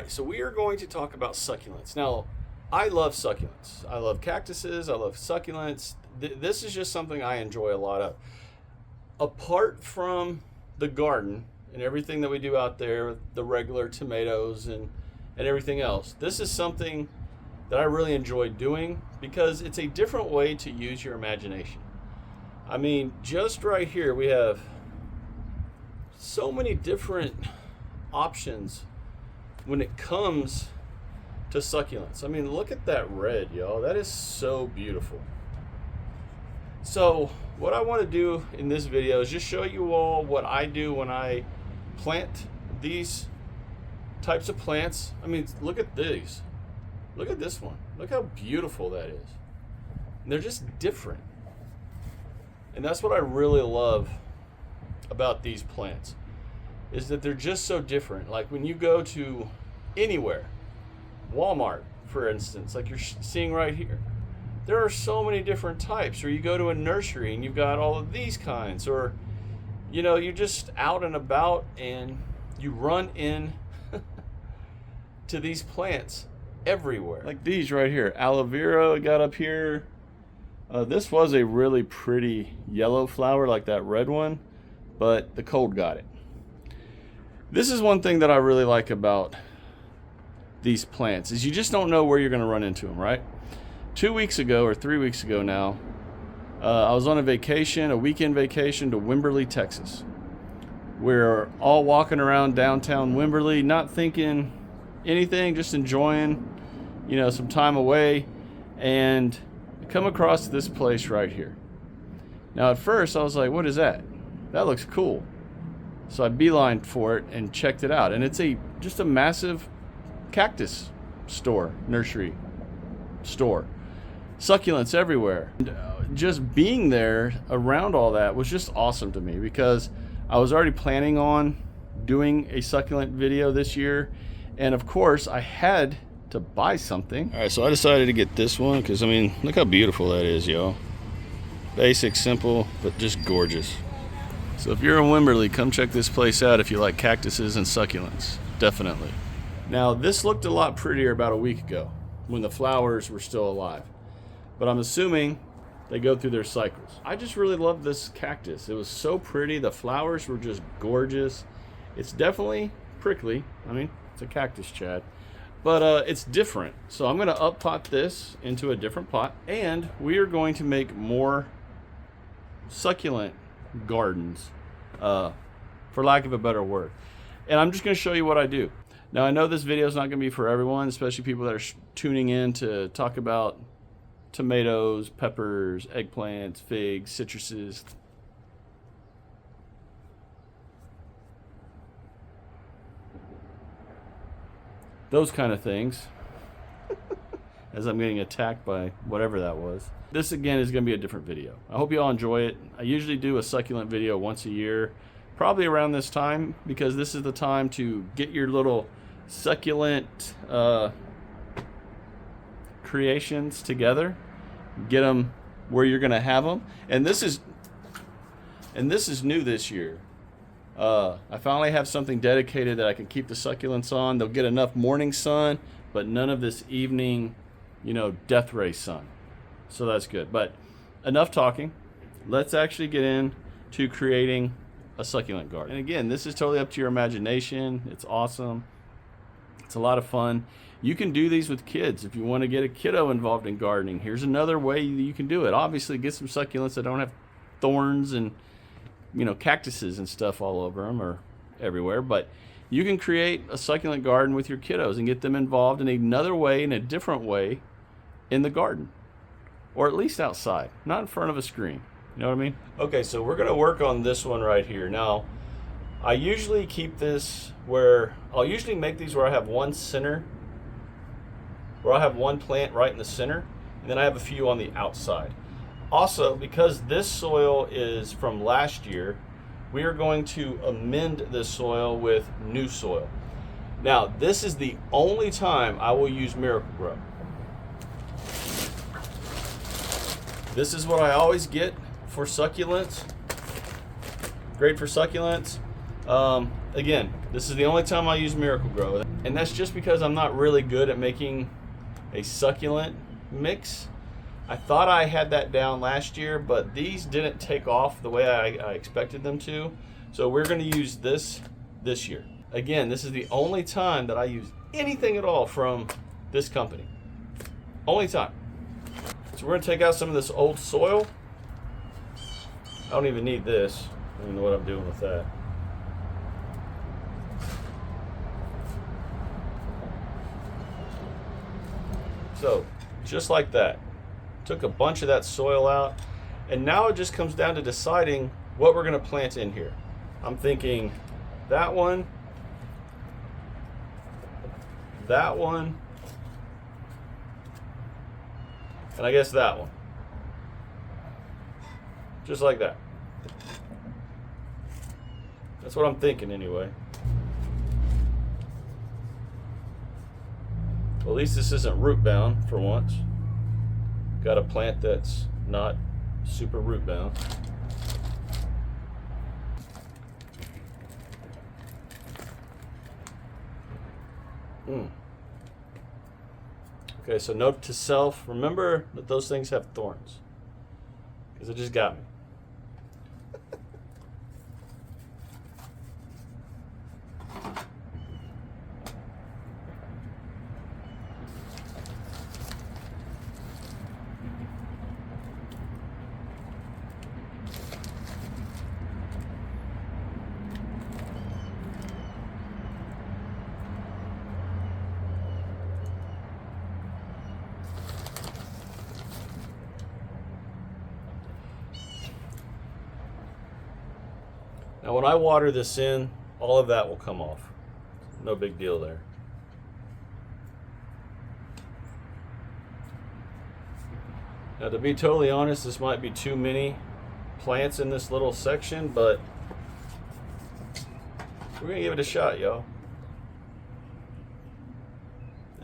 right, so we are going to talk about succulents. Now, I love succulents. I love cactuses. I love succulents. This is just something I enjoy a lot of. Apart from the garden and everything that we do out there, the regular tomatoes and everything else, this is something that I really enjoy doing because it's a different way to use your imagination. I mean, just right here, we have so many different options when it comes to succulents. I mean, look at that red, y'all. That is so beautiful. So what I want to do in this video is just show you all what I do when I plant these types of plants. I mean, look at these. Look at this one. Look how beautiful that is. And they're just different. And that's what I really love about these plants, is that they're just so different. Like when you go to anywhere, Walmart, for instance, like you're seeing right here, there are so many different types. Or you go to a nursery and you've got all of these kinds. Or, you know, you're just out and about and you run in to these plants everywhere. Like these right here, aloe vera got up here. This was a really pretty yellow flower like that red one, but the cold got it. This is one thing that I really like about these plants, is you just don't know where you're going to run into them, right? 2 weeks ago, or 3 weeks ago now, I was on a vacation, a weekend vacation to Wimberley, Texas. We're all walking around downtown Wimberley, not thinking anything, just enjoying, you know, some time away, and I come across this place right here. Now at first I was like, what is that? That looks cool. So I beelined for it and checked it out, and it's just a massive cactus store, nursery store, succulents everywhere. And just being there around all that was just awesome to me, because I was already planning on doing a succulent video this year, and of course I had to buy something. All right, so I decided to get this one because, I mean, look how beautiful that is, y'all. Basic, simple, but just gorgeous. So if you're in Wimberley, come check this place out if you like cactuses and succulents. Definitely. Now, this looked a lot prettier about a week ago when the flowers were still alive, but I'm assuming they go through their cycles. I just really love this cactus. It was so pretty. The flowers were just gorgeous. It's definitely prickly. I mean, it's a cactus, Chad. But it's different. So I'm going to up pot this into a different pot, and we are going to make more succulent gardens, for lack of a better word. And I'm just going to show you what I do. Now, I know this video is not going to be for everyone, especially people that are tuning in to talk about tomatoes, peppers, eggplants, figs, citruses. Those kind of things. As I'm getting attacked by whatever that was. This again is going to be a different video. I hope you all enjoy it. I usually do a succulent video once a year, probably around this time, because this is the time to get your little succulent creations together, get them where you're going to have them. And this is new this year. I finally have something dedicated that I can keep the succulents on. They'll get enough morning sun, but none of this evening, you know, death ray sun. So that's good. But enough talking. Let's actually get into creating a succulent garden. And again, this is totally up to your imagination. It's awesome. It's a lot of fun. You can do these with kids if you want to get a kiddo involved in gardening. Here's another way you can do it. Obviously, get some succulents that don't have thorns and, you know, cactuses and stuff all over them or everywhere, but you can create a succulent garden with your kiddos and get them involved in another way, in a different way, in the garden, or at least outside, not in front of a screen. You know what I mean? Okay, so we're going to work on this one right here. Now, I usually keep this where I'll usually make these where I have one center, where I have one plant right in the center, and then I have a few on the outside. Also, because this soil is from last year, we are going to amend this soil with new soil. Now, this is the only time I will use Miracle-Gro. This is what I always get for succulents. Great for succulents. Again, this is the only time I use Miracle-Gro, and that's just because I'm not really good at making a succulent mix. I thought I had that down last year, but these didn't take off the way I expected them to. So we're going to use this year. Again, this is the only time that I use anything at all from this company. Only time. So we're going to take out some of this old soil. I don't even need this. I don't even know what I'm doing with that. So, just like that. Took a bunch of that soil out. And now it just comes down to deciding what we're going to plant in here. I'm thinking that one, and I guess that one. Just like that. That's what I'm thinking anyway. Well, at least this isn't root bound for once. Got a plant that's not super root bound. Okay, so note to self, remember that those things have thorns. Because it just got me. Now when I water this in, all of that will come off. No big deal there. Now to be totally honest, this might be too many plants in this little section, but we're gonna give it a shot, y'all.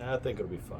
I think it'll be fine.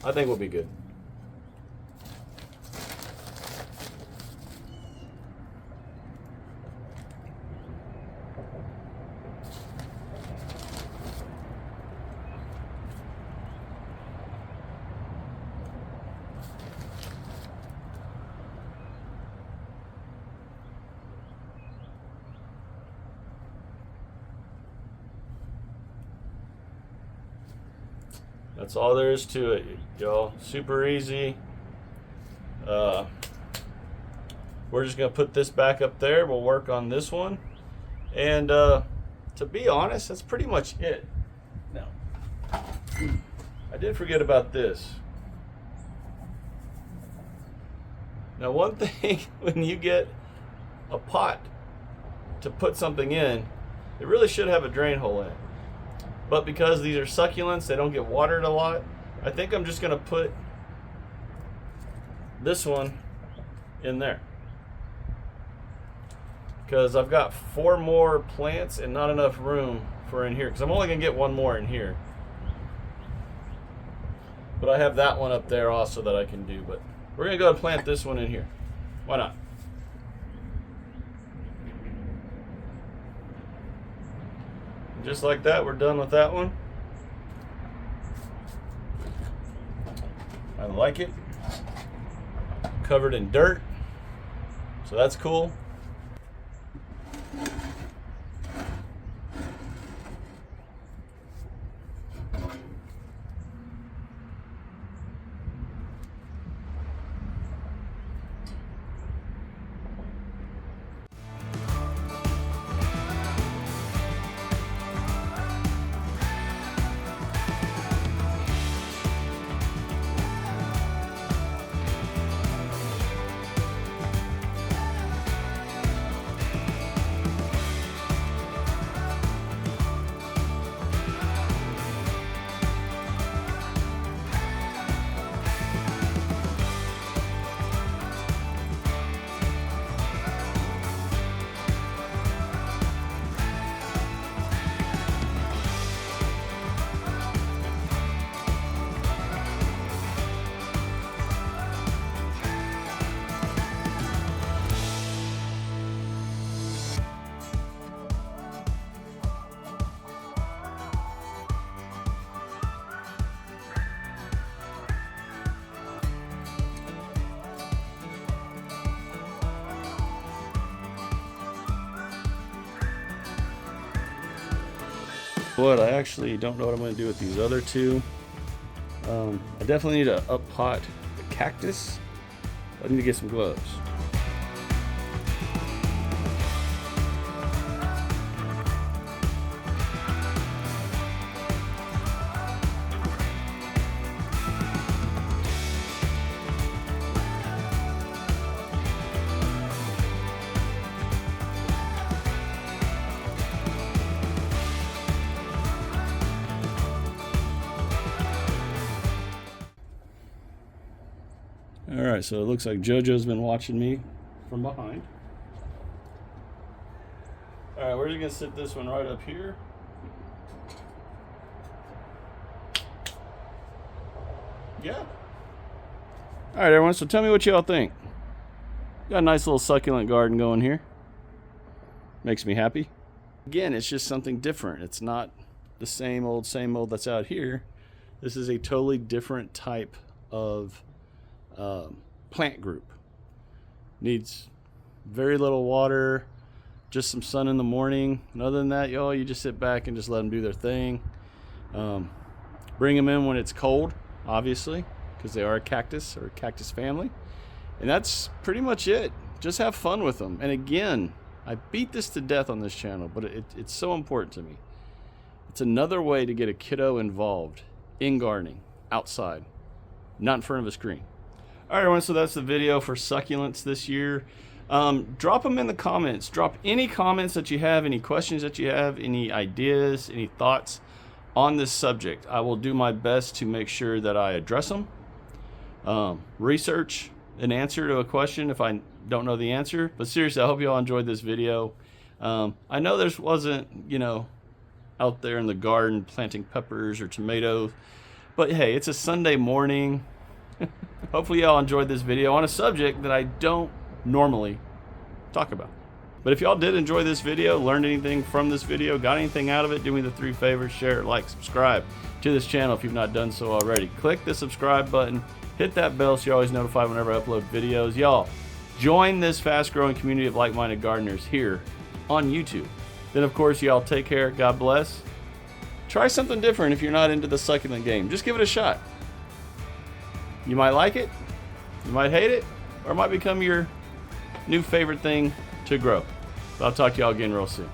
I think we'll be good. That's all there is to it, y'all. Super easy. We're just gonna put this back up there. We'll work on this one. And to be honest, that's pretty much it. Now, I did forget about this. Now, one thing, when you get a pot to put something in, it really should have a drain hole in it. But because these are succulents, they don't get watered a lot. I think I'm just gonna put this one in there. Because I've got 4 more plants and not enough room for in here. Because I'm only gonna get 1 more in here. But I have that one up there also that I can do. But we're gonna go and plant this one in here. Why not? Just like that, we're done with that one. I like it. Covered in dirt, so that's cool. what, I actually don't know what I'm going to do with these other two. I definitely need to up-pot the cactus. I need to get some gloves. Alright, so it looks like JoJo's been watching me from behind. Alright, we're just going to sit this one right up here. Yeah. Alright, everyone, so tell me what y'all think. Got a nice little succulent garden going here. Makes me happy. Again, it's just something different. It's not the same old that's out here. This is a totally different type of plant group. Needs very little water, just some sun in the morning, and other than that, y'all, you just sit back and just let them do their thing. Bring them in when it's cold, obviously, because they are a cactus or a cactus family, and that's pretty much it. Just have fun with them. And again, I beat this to death on this channel, but it's so important to me. It's another way to get a kiddo involved in gardening, outside, not in front of a screen. All right, everyone, so that's the video for succulents this year. Drop them in the comments. Drop any comments that you have, any questions that you have, any ideas, any thoughts on this subject. I will do my best to make sure that I address them. Research an answer to a question if I don't know the answer. But seriously, I hope you all enjoyed this video. I know there wasn't, out there in the garden planting peppers or tomatoes. But hey, it's a Sunday morning. Hopefully y'all enjoyed this video on a subject that I don't normally talk about. But if y'all did enjoy this video, learned anything from this video, got anything out of it, do me the 3 favors: share, like, subscribe to this channel if you've not done so already. Click the subscribe button, hit that bell so you're always notified whenever I upload videos. Y'all, join this fast-growing community of like-minded gardeners here on YouTube. Then, of course, y'all take care. God bless. Try something different if you're not into the succulent game. Just give it a shot. You might like it, you might hate it, or it might become your new favorite thing to grow. But I'll talk to y'all again real soon.